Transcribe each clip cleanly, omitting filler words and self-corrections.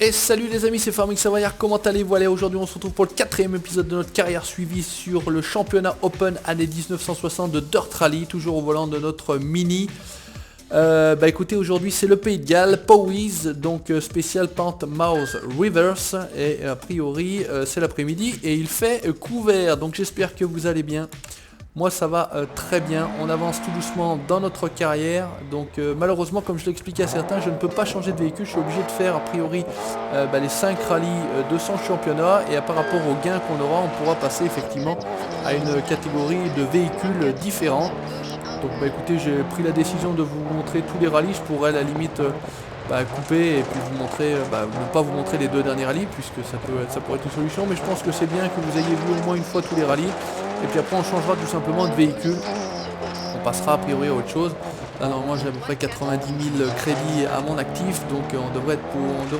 Et salut les amis, c'est Farming Savoyard, comment allez-vous? Allez, aujourd'hui on se retrouve pour le 4ème épisode de notre carrière suivie sur le championnat Open année 1960 de Dirt Rally, toujours au volant de notre Mini. Écoutez, aujourd'hui c'est le Pays de Galles, Powys, donc spécial Portsmouth Rivers, et a priori c'est l'après-midi et il fait couvert, donc j'espère que vous allez bien. Moi ça va très bien, on avance tout doucement dans notre carrière, donc malheureusement comme je l'ai expliqué à certains, je ne peux pas changer de véhicule, je suis obligé de faire a priori les 5 rallyes de son championnat, et par rapport aux gains qu'on aura, on pourra passer effectivement à une catégorie de véhicules différents. Donc écoutez, j'ai pris la décision de vous montrer tous les rallyes, je pourrais à la limite couper et puis vous montrer, ne pas vous montrer les 2 derniers rallyes, puisque ça pourrait être une solution, mais je pense que c'est bien que vous ayez vu au moins une fois tous les rallyes. Et puis après on changera tout simplement de véhicule, on passera a priori à autre chose. Là normalement j'ai à peu près 90 000 crédits à mon actif, donc on devrait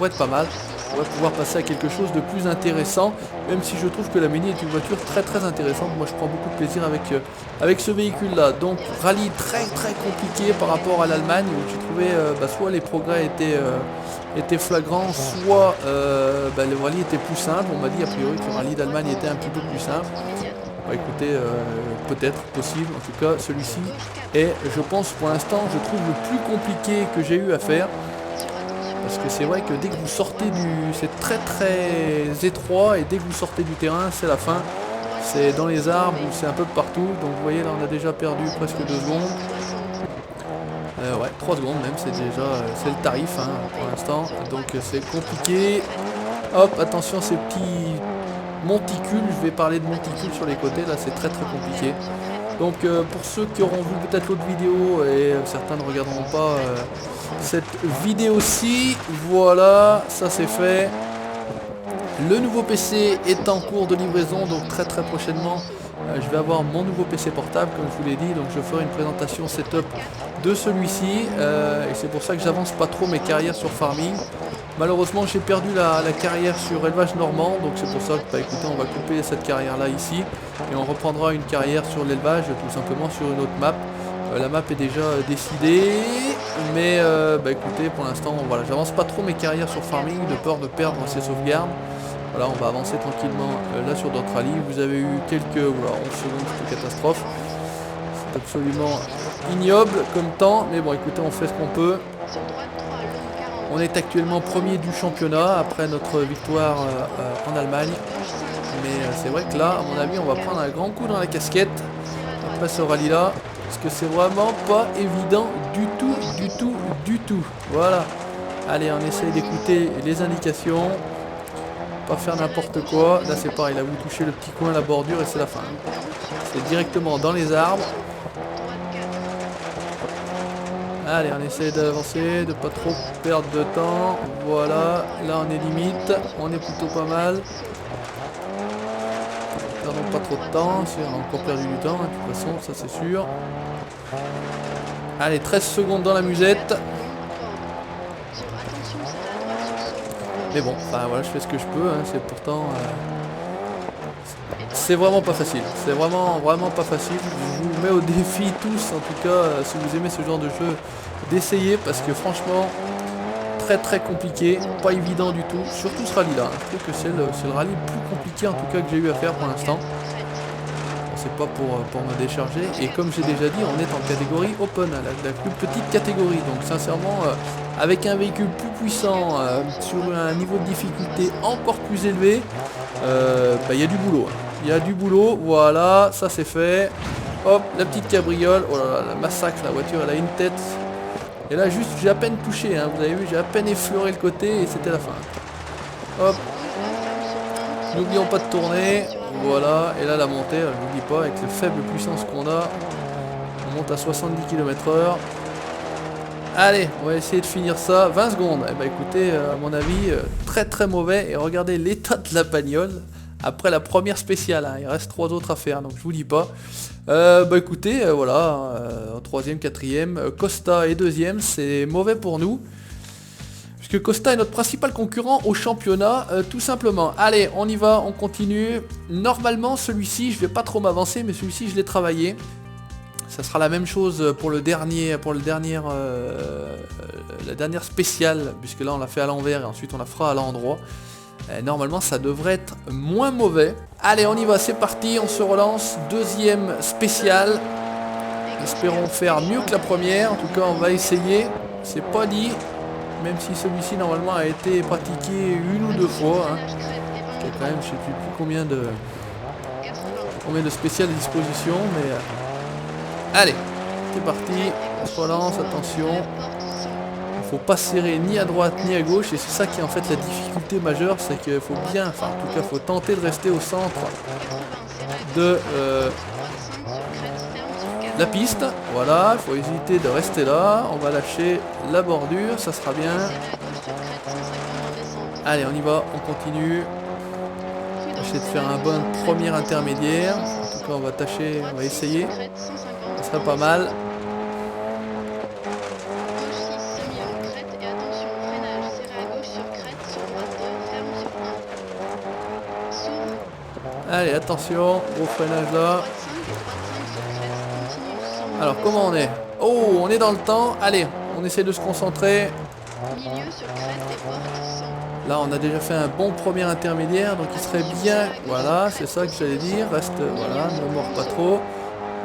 être pas mal. On va pouvoir passer à quelque chose de plus intéressant, même si je trouve que la Mini est une voiture très intéressante. Moi je prends beaucoup de plaisir avec ce véhicule là. Donc rallye très compliqué par rapport à l'Allemagne, où j'ai trouvé soit les progrès étaient flagrants, soit le rallye était plus simple. On m'a dit a priori que le rallye d'Allemagne était un petit peu plus simple. Écoutez, peut-être, possible, en tout cas celui-ci est, je pense pour l'instant, je trouve le plus compliqué que j'ai eu à faire, parce que c'est vrai que dès que vous sortez c'est très étroit, et dès que vous sortez du terrain, c'est la fin, c'est dans les arbres ou c'est un peu partout. Donc vous voyez là on a déjà perdu presque 2 secondes, 3 secondes même, c'est le tarif pour l'instant, donc c'est compliqué. Hop, attention ces petits monticules, je vais parler de monticules sur les côtés, là c'est très compliqué. Donc pour ceux qui auront vu peut-être l'autre vidéo, et certains ne regarderont pas cette vidéo-ci, voilà, ça c'est fait. Le nouveau PC est en cours de livraison, donc très prochainement je vais avoir mon nouveau PC portable comme je vous l'ai dit, donc je ferai une présentation setup de celui-ci, et c'est pour ça que j'avance pas trop mes carrières sur Farming. Malheureusement j'ai perdu la carrière sur élevage normand, donc c'est pour ça que écoutez, on va couper cette carrière là ici, et on reprendra une carrière sur l'élevage tout simplement sur une autre map. La map est déjà décidée, mais écoutez, pour l'instant voilà, j'avance pas trop mes carrières sur Farming de peur de perdre ces sauvegardes. Voilà, on va avancer tranquillement là sur d'autres rallyes. Vous avez eu quelques 11 secondes, c'était catastrophe, c'est absolument ignoble comme temps, mais bon écoutez, on fait ce qu'on peut. On est actuellement premier du championnat après notre victoire en Allemagne. Mais c'est vrai que là, à mon avis, on va prendre un grand coup dans la casquette après ce rallye là. Parce que c'est vraiment pas évident du tout. Voilà. Allez, on essaye d'écouter les indications. Pas faire n'importe quoi. Là c'est pareil, là vous touchez le petit coin, la bordure, et c'est la fin. C'est directement dans les arbres. Allez, on essaie d'avancer, de pas trop perdre de temps. Voilà, là on est limite, on est plutôt pas mal. Perdons pas trop de temps, si on a encore perdu du temps, de toute façon, ça c'est sûr. Allez, 13 secondes dans la musette. Mais bon, voilà, je fais ce que je peux, c'est pourtant... c'est vraiment pas facile, c'est vraiment pas facile. Je vous mets au défi tous, en tout cas, si vous aimez ce genre de jeu, d'essayer, parce que franchement, très compliqué, pas évident du tout, surtout ce rallye là. Je trouve que c'est le rallye le plus compliqué en tout cas que j'ai eu à faire pour l'instant. C'est pas pour me décharger, et comme j'ai déjà dit, on est en catégorie Open, la plus petite catégorie, donc sincèrement, avec un véhicule plus puissant, sur un niveau de difficulté encore plus élevé, il y a du boulot. Il y a du boulot, voilà, ça c'est fait. Hop, la petite cabriole, oh là là, la massacre, la voiture elle a une tête. Et là juste, j'ai à peine touché, vous avez vu, j'ai à peine effleuré le côté et c'était la fin. Hop. N'oublions pas de tourner, voilà, et là la montée, je vous dis pas, avec la faible puissance qu'on a, on monte à 70 km/h. Allez, on va essayer de finir ça, 20 secondes. Écoutez, à mon avis, très mauvais, et regardez l'état de la bagnole. Après la première spéciale, il reste 3 autres à faire, donc je vous dis pas. Écoutez, voilà, 3ème, 4ème, Costa est 2ème, c'est mauvais pour nous. Puisque Costa est notre principal concurrent au championnat, tout simplement. Allez, on y va, on continue. Normalement, celui-ci, je vais pas trop m'avancer, mais celui-ci, je l'ai travaillé. Ça sera la même chose pour la dernière spéciale, puisque là on l'a fait à l'envers et ensuite on la fera à l'endroit. Normalement ça devrait être moins mauvais. Allez, on y va, c'est parti, on se relance. Deuxième spéciale. Espérons faire mieux que la première. En tout cas, on va essayer. C'est pas dit, même si celui-ci normalement a été pratiqué 1 ou 2 fois. Hein. Il y a quand même, je sais plus combien de spéciales à disposition, mais allez, c'est parti. On se relance, attention. Il faut pas serrer ni à droite ni à gauche, et c'est ça qui est en fait la difficulté majeure, c'est qu'il faut bien, enfin en tout cas, faut tenter de rester au centre de la piste. Voilà, il faut éviter de rester là. On va lâcher la bordure, ça sera bien. Allez, on y va, on continue. Tâcher de faire un bon premier intermédiaire. En tout cas, on va essayer. Ça serait pas mal. Allez, attention, gros freinage là. Alors, comment on est? Oh, on est dans le temps. Allez, on essaie de se concentrer. Là, on a déjà fait un bon premier intermédiaire, donc il serait bien. Voilà, c'est ça que j'allais dire. Reste, voilà, ne mords pas trop.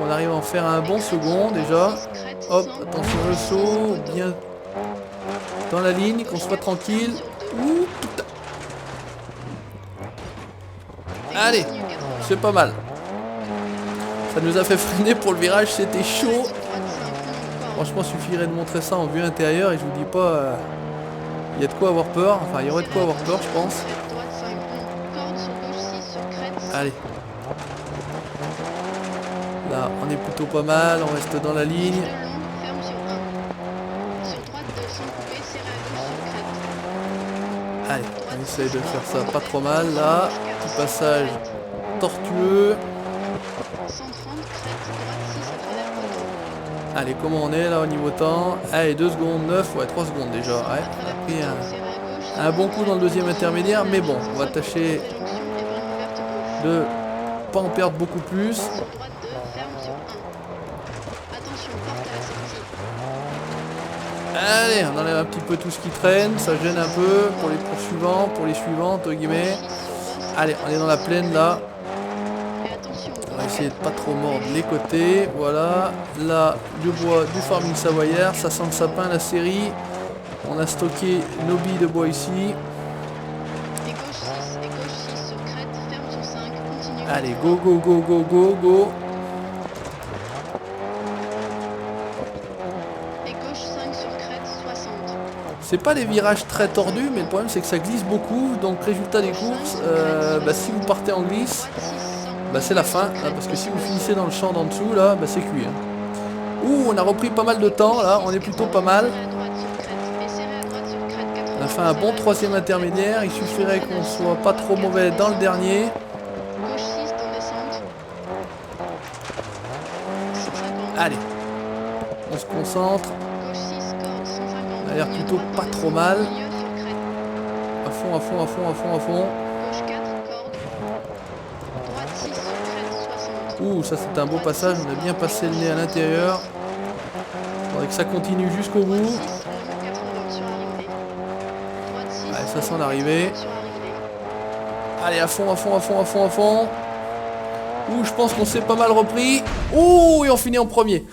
On arrive à en faire un bon second déjà. Hop, attention le saut, bien dans la ligne, qu'on soit tranquille. Ouh, putain. Allez, c'est pas mal. Ça nous a fait freiner pour le virage, c'était chaud. Franchement, il suffirait de montrer ça en vue intérieure et je vous dis pas, il y a de quoi avoir peur. Enfin, il y aurait de quoi avoir peur, je pense. Allez. Là, on est plutôt pas mal, on reste dans la ligne. Allez, on essaye de faire ça pas trop mal, là. Petit passage tortueux. Allez, comment on est là au niveau temps? Allez, 2 secondes 9, ouais, 3 secondes déjà. Ouais, on a pris un bon coup dans le deuxième intermédiaire, mais bon, on va tâcher de pas en perdre beaucoup plus. Allez, on enlève un petit peu tout ce qui traîne, ça gêne un peu pour les poursuivants, pour les suivants, entre guillemets. Allez, on est dans la plaine là. On va essayer de pas trop mordre les côtés. Voilà, là, du bois, du farming savoyard, ça sent le sapin, la série. On a stocké nos billes de bois ici. Allez, go, go, go, go, go, go. C'est pas des virages très tordus, mais le problème c'est que ça glisse beaucoup. Donc résultat des courses, si vous partez en glisse, c'est la fin. Là, parce que si vous finissez dans le champ d'en dessous, là, c'est cuit. Hein. Ouh, on a repris pas mal de temps, là, on est plutôt pas mal. On a fait un bon troisième intermédiaire, il suffirait qu'on soit pas trop mauvais dans le dernier. Allez, on se concentre. Ça a l'air plutôt pas trop mal. À fond, à fond, à fond, à fond, à fond. Ouh, ça c'est un beau passage, on a bien passé le nez à l'intérieur. Il faudrait que ça continue jusqu'au bout. Allez, ça sent l'arrivée. Allez, à fond, à fond, à fond, à fond, à fond. Ouh, je pense qu'on s'est pas mal repris. Ouh, et on finit en premier.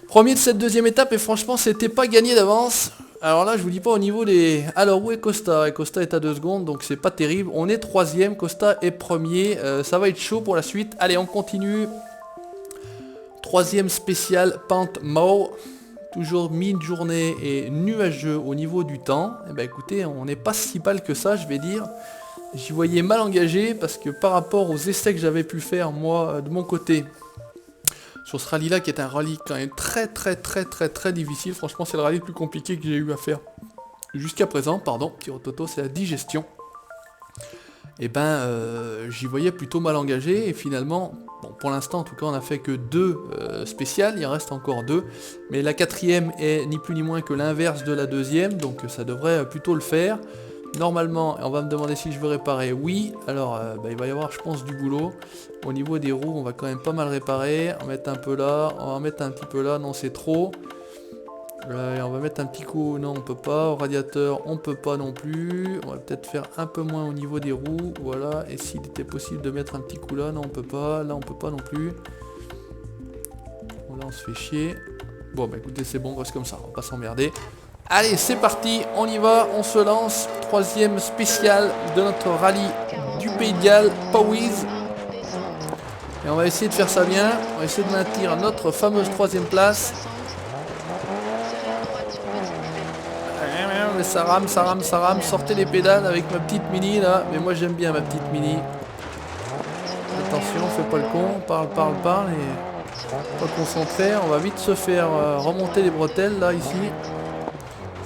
Premier de cette deuxième étape, et franchement c'était pas gagné d'avance. Alors là je vous dis pas au niveau des... Alors où est Costa? Costa est à 2 secondes, donc c'est pas terrible. On est troisième, Costa est premier. Ça va être chaud pour la suite. Allez, on continue. Troisième spécial pente Mau. Toujours mi-journée et nuageux au niveau du temps. Et ben écoutez, on n'est pas si mal que ça, je vais dire. J'y voyais mal engagé parce que par rapport aux essais que j'avais pu faire moi de mon côté sur ce rallye là, qui est un rallye quand même très difficile. Franchement c'est le rallye le plus compliqué que j'ai eu à faire jusqu'à présent. Pardon, petit rototo, c'est la digestion. Et j'y voyais plutôt mal engagé. Et finalement, bon, pour l'instant en tout cas on a fait que 2 spéciales. Il en reste encore 2. Mais la quatrième est ni plus ni moins que l'inverse de la deuxième. Donc ça devrait plutôt le faire. Normalement, on va me demander si je veux réparer. Oui, alors il va y avoir je pense du boulot. Au niveau des roues, on va quand même pas mal réparer. On va mettre un peu là, on va en mettre un petit peu là, non c'est trop. Et on va mettre un petit coup, non on peut pas. Au radiateur, on peut pas non plus. On va peut-être faire un peu moins au niveau des roues, voilà. Et s'il était possible de mettre un petit coup là, non on peut pas. Là on peut pas non plus. Bon, là on se fait chier. Bon bah écoutez c'est bon, on reste comme ça, on va pas s'emmerder. Allez c'est parti, on y va, on se lance. Troisième spécial de notre rallye du Pays de Galles, Powys. Et on va essayer de faire ça bien, on va essayer de maintenir notre fameuse troisième place. Mais ça rame, ça rame, ça rame, sortez les pédales avec ma petite mini là, mais moi j'aime bien ma petite mini. Attention, fais pas le con, parle et pas concentré, on va vite se faire remonter les bretelles là ici.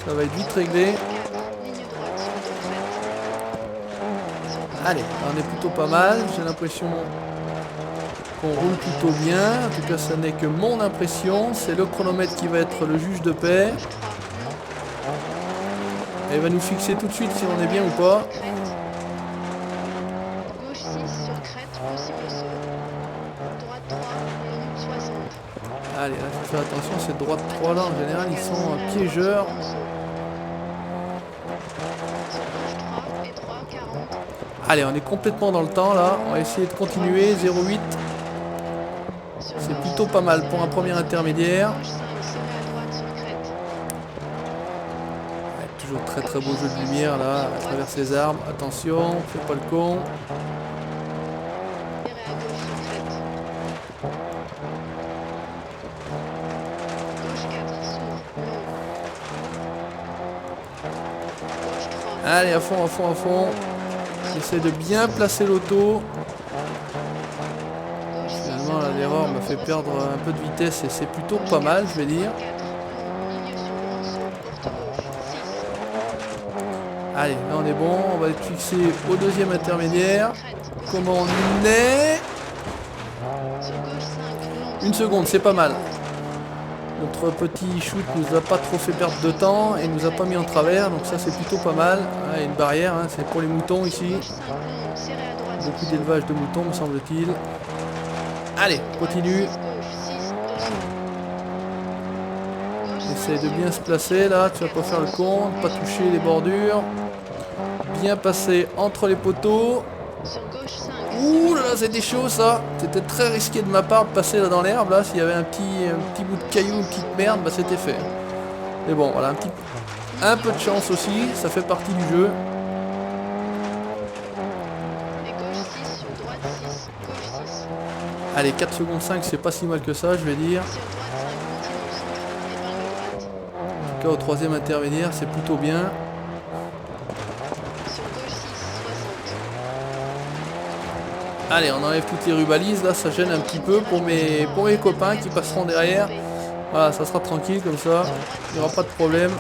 Ça va être vite réglé. Allez, on est plutôt pas mal. J'ai l'impression qu'on roule plutôt bien. En tout cas, ça n'est que mon impression. C'est le chronomètre qui va être le juge de paix. Et il va nous fixer tout de suite si on est bien ou pas. Allez, là, faut faire attention. Ces droites 3 là, en général, ils sont piégeurs. Allez, on est complètement dans le temps là, on va essayer de continuer, 0,8. C'est plutôt pas mal pour un premier intermédiaire. Ouais, toujours très très beau jeu de lumière là, à travers ces arbres. Attention, fais pas le con. Allez, à fond, à fond, à fond. J'essaie de bien placer l'auto. Finalement l'erreur m'a fait perdre un peu de vitesse et c'est plutôt pas mal je vais dire. Allez, là on est bon, on va être fixé au deuxième intermédiaire. Comment on est? Une seconde, c'est pas mal. Notre petit shoot nous a pas trop fait perdre de temps et nous a pas mis en travers, donc ça c'est plutôt pas mal. Ah, une barrière, hein, c'est pour les moutons ici. Beaucoup d'élevage de moutons me semble-t-il. Allez, continue. Essaye de bien se placer là, tu vas pas faire le con, pas toucher les bordures. Bien passer entre les poteaux. Ouh là, c'était chaud ça. C'était très risqué de ma part de passer là dans l'herbe. Là, s'il y avait un petit bout de caillou, une petite merde, bah c'était fait. Mais bon, voilà, un peu de chance aussi, ça fait partie du jeu. Allez, 4 secondes 5, c'est pas si mal que ça, je vais dire. En tout cas, au troisième intermédiaire, c'est plutôt bien. Allez, on enlève toutes les rubalises, là ça gêne un petit peu pour mes copains qui passeront derrière. Voilà, ça sera tranquille comme ça, il n'y aura pas de problème.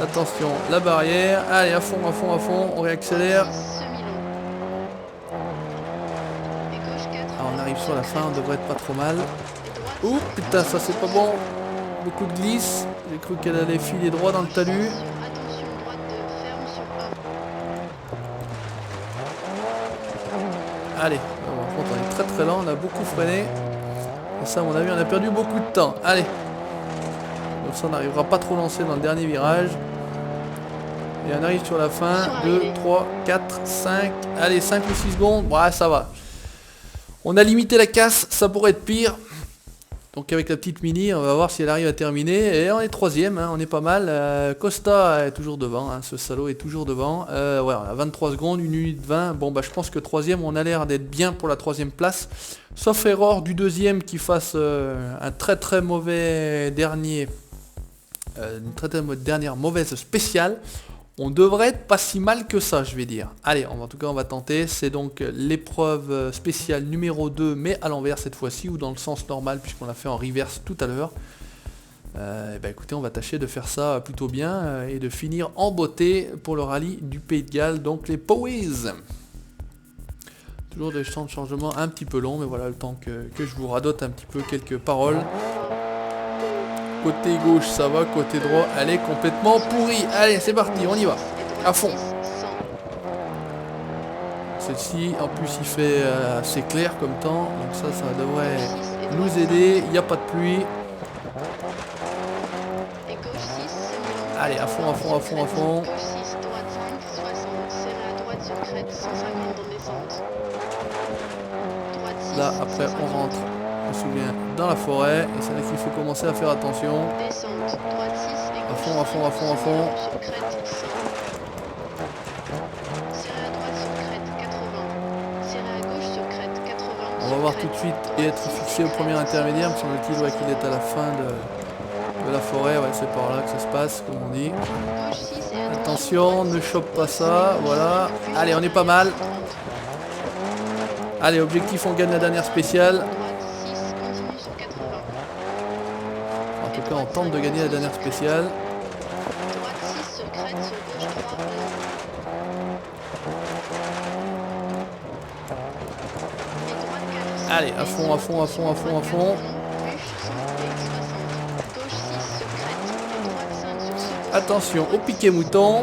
Attention, la barrière, allez à fond, à fond, à fond, on réaccélère. Alors on arrive sur la fin, on devrait être pas trop mal. Ouh, putain, ça c'est pas bon. Beaucoup de glisse, j'ai cru qu'elle allait filer droit dans le talus. Allez, par contre on est très très lent, on a beaucoup freiné. Et ça à mon avis on a perdu beaucoup de temps. Allez. Donc ça on n'arrivera pas trop lancé dans le dernier virage. Et on arrive sur la fin. 2, 3, 4, 5. Allez, 5 ou 6 secondes. Ouais, ça va. On a limité la casse, ça pourrait être pire. Donc avec la petite mini, on va voir si elle arrive à terminer. Et on est troisième, hein, on est pas mal. Costa est toujours devant, hein, ce salaud est toujours devant. Ouais, on a 23 secondes, 1 minute 20. Bon, bah je pense que troisième, on a l'air d'être bien pour la troisième place. Sauf erreur du deuxième qui fasse un très très mauvais dernier. Une très très dernière mauvaise spéciale. On devrait être pas si mal que ça, je vais dire. Allez, en tout cas, on va tenter. C'est donc l'épreuve spéciale numéro 2, mais à l'envers cette fois-ci, ou dans le sens normal, puisqu'on l'a fait en reverse tout à l'heure. Écoutez, on va tâcher de faire ça plutôt bien et de finir en beauté pour le rallye du Pays de Galles, donc les Powys. Toujours des temps de changement un petit peu longs, mais voilà, le temps que je vous radote un petit peu quelques paroles. Côté gauche ça va, côté droit elle est complètement pourrie. Allez c'est parti, on y va, à fond. Celle-ci en plus il fait assez clair comme temps, donc ça devrait nous aider. Il n'y a pas de pluie. Allez à fond, à fond, à fond, à fond. Là après on rentre, je me souviens, dans la forêt et c'est là qu'il faut commencer à faire attention. À fond, à fond, à fond, à fond. On va voir tout de suite et être fixé au premier intermédiaire, me semble-t-il qu'il est à la fin de la forêt, ouais c'est par là que ça se passe comme on dit. Attention, ne chope pas ça, voilà. Allez on est pas mal. Allez objectif, on gagne la dernière spéciale. En tout cas on tente de gagner la dernière spéciale. Allez, à fond, à fond, à fond, à fond, à fond. Attention au piquet mouton.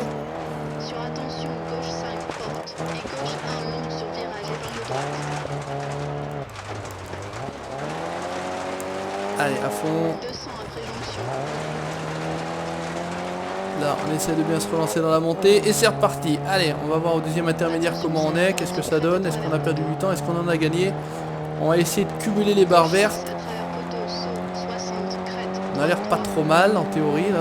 Allez, à fond. Là, on essaie de bien se relancer dans la montée. Et c'est reparti. Allez, on va voir au deuxième intermédiaire comment on est. Qu'est-ce que ça donne? Est-ce qu'on a perdu du temps? Est-ce qu'on en a gagné? On va essayer de cumuler les barres vertes. On a l'air pas trop mal en théorie là.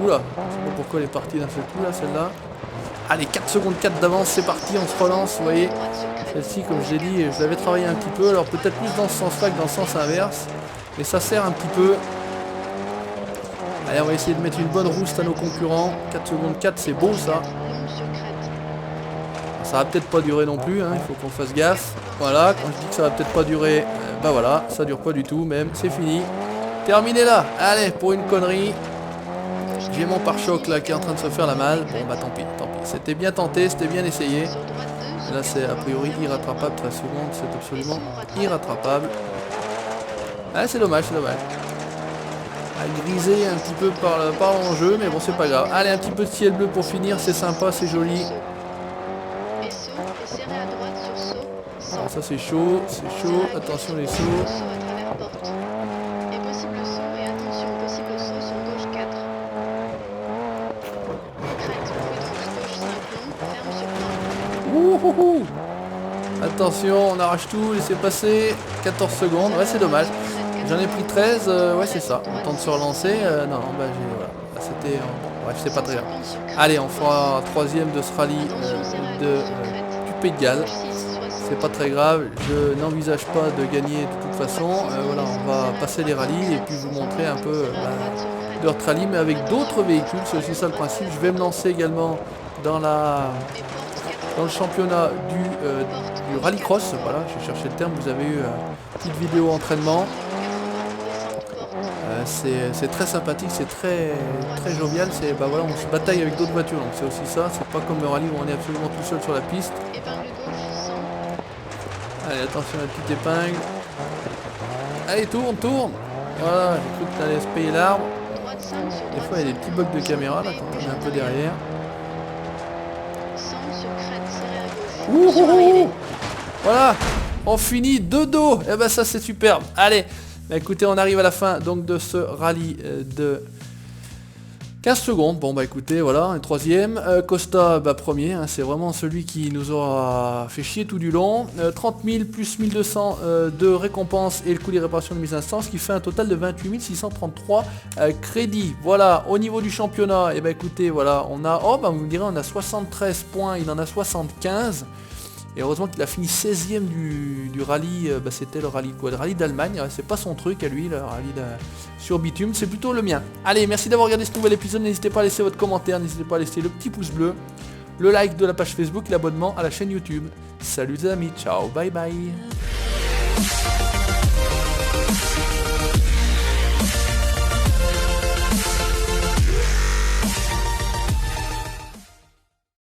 Oula, je sais pas pourquoi elle est partie d'un seul coup là, celle-là. Allez, 4 secondes 4 d'avance, c'est parti, on se relance, vous voyez. Celle-ci, comme je l'ai dit, je l'avais travaillé un petit peu, alors peut-être plus dans ce sens-là que dans le sens inverse. Mais ça sert un petit peu. Allez, on va essayer de mettre une bonne rouste à nos concurrents. 4 secondes 4, c'est beau ça. Ça va peut-être pas durer non plus, hein, il faut qu'on fasse gaffe. Voilà, quand je dis que ça va peut-être pas durer, bah voilà, ça dure pas du tout même, c'est fini. Terminé là, allez, pour une connerie. J'ai mon pare-choc là qui est en train de se faire la malle. Bon bah tant pis, tant pis. C'était bien tenté, c'était bien essayé. Là c'est a priori irrattrapable, 13 secondes, c'est absolument irrattrapable. Ah c'est dommage, c'est dommage. À griser un petit peu par l'enjeu, mais bon c'est pas grave. Allez, un petit peu de ciel bleu pour finir, c'est sympa, c'est joli. Alors, ça c'est chaud, attention les sauts. Ouhouhou. Attention, on arrache tout, laissez passer. 14 secondes, ouais c'est dommage. J'en ai pris 13, ouais c'est ça. On tente de se relancer. Non, bah j'ai. Voilà. C'était. Bref, c'est pas très grave. Allez, on fera troisième de ce rallye du Pays de Galles. C'est pas très grave, je n'envisage pas de gagner de toute façon. Voilà, on va passer les rallyes et puis vous montrer un peu Dirt Rally, mais avec d'autres véhicules, c'est aussi ça le principe. Je vais me lancer également dans le championnat du rallycross. Voilà, j'ai cherché le terme, vous avez eu une petite vidéo entraînement. C'est très sympathique, c'est très jovial. Bah voilà, on se bataille avec d'autres voitures, donc c'est aussi ça. C'est pas comme le rallye où on est absolument tout seul sur la piste. Allez, attention à la petite épingle. Allez, tourne. Voilà, j'ai cru que tu allais se payer l'arbre. Des fois, il y a des petits bugs de caméra là quand on est un peu derrière. Ouhouhou. Voilà, on finit de dos. Et ben ça c'est superbe. Allez, bah, écoutez, on arrive à la fin donc de ce rallye de 15 secondes. Bon bah écoutez, voilà, un troisième. Costa, bah premier, hein, c'est vraiment celui qui nous aura fait chier tout du long. 30 000 plus 1200 de récompenses et le coût des réparations de mise à instant, ce qui fait un total de 28 633 crédits. Voilà, au niveau du championnat, et bah écoutez, voilà, on a, oh bah vous me direz, on a 73 points, il en a 75. Et heureusement qu'il a fini 16ème du rallye, bah c'était le rallye quoi, le rallye d'Allemagne, c'est pas son truc à lui, le rallye sur bitume, c'est plutôt le mien. Allez, merci d'avoir regardé ce nouvel épisode, n'hésitez pas à laisser votre commentaire, n'hésitez pas à laisser le petit pouce bleu, le like de la page Facebook et l'abonnement à la chaîne YouTube. Salut les amis, ciao, bye bye.